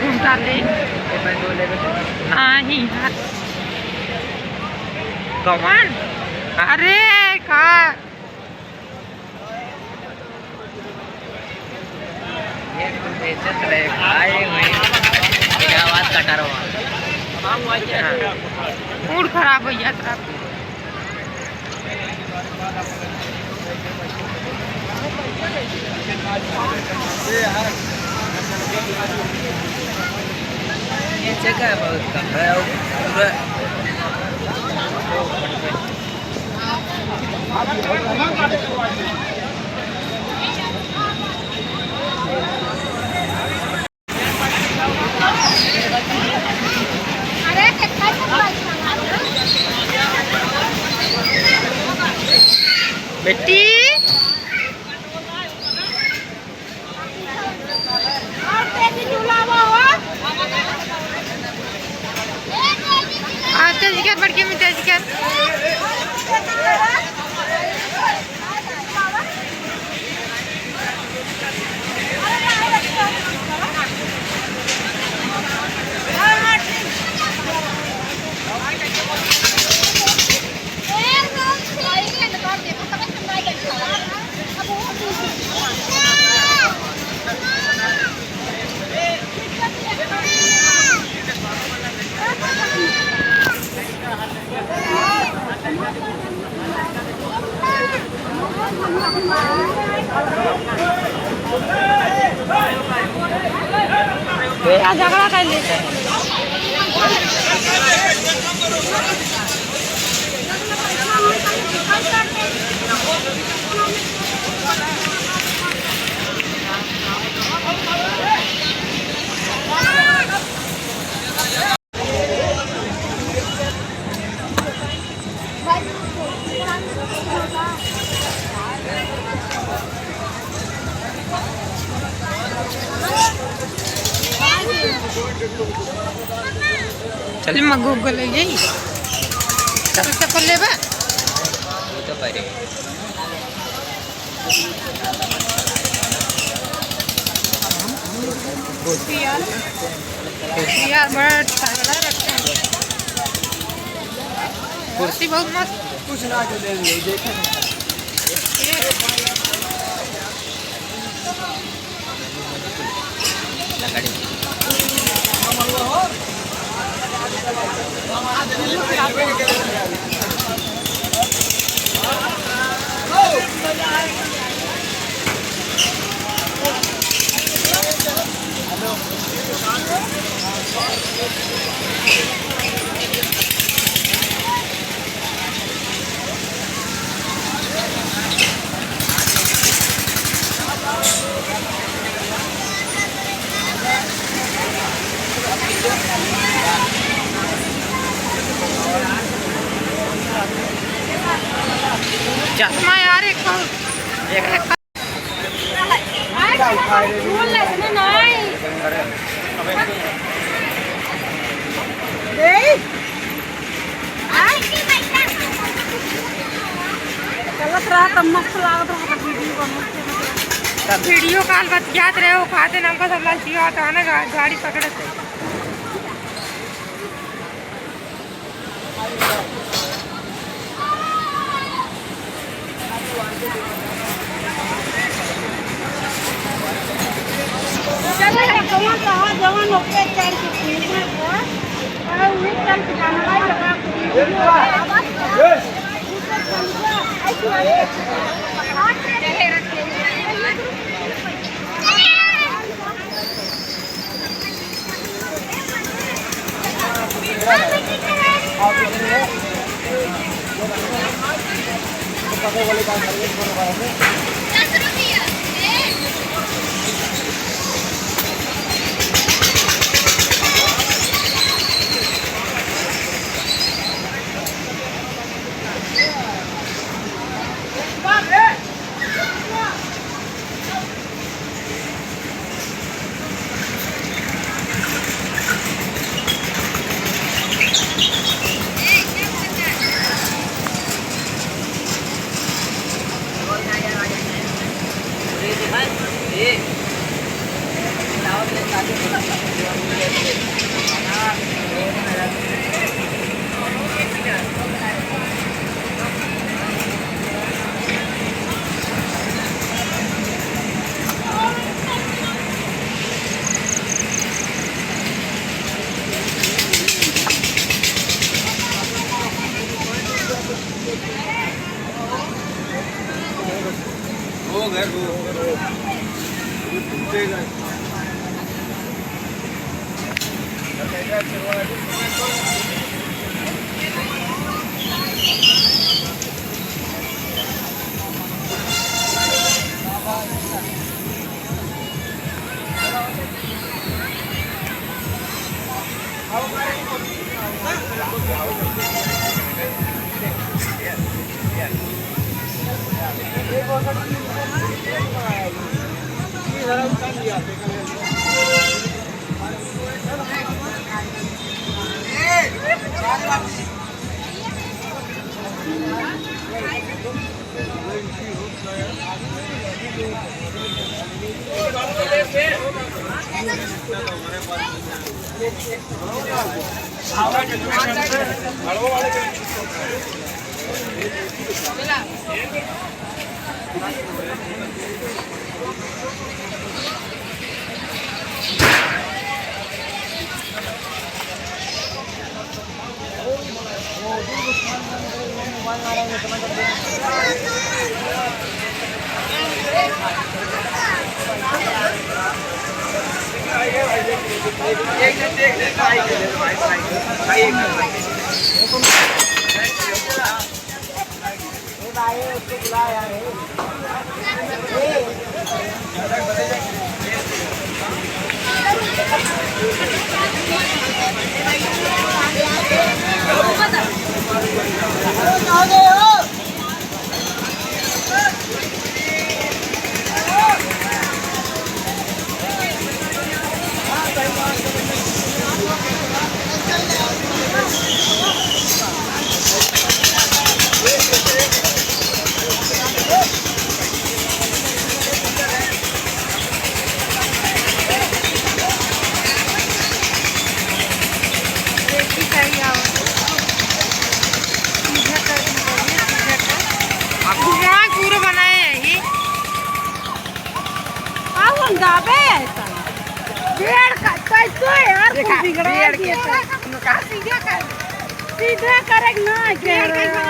घूमता ले नहीं कौन अरे का क्या बात कटा रहा मूड खराब हो जाता ये जगह बहुत कम है पूरा बेटी तेज बड़के में तेज कर झगड़ा कर लेते हैं चल मगो गले यही चल चप्पल ले बा तो परे यार बड़ा तगड़ा रखते हैं कुर्सी बहुत मस्त कुछ ना जो लेंगे देखें चश्मा यार एक वीडियो कॉल बतियात रहे हो खाते नमका सब लालची आता है ना गाड़ी पकड़ते वो घर वो टूटेगा पूरा बनाए हैं ये पेड़ का कैसे यार तू बिगड़ा दिया सीधा कर सीधा करे ना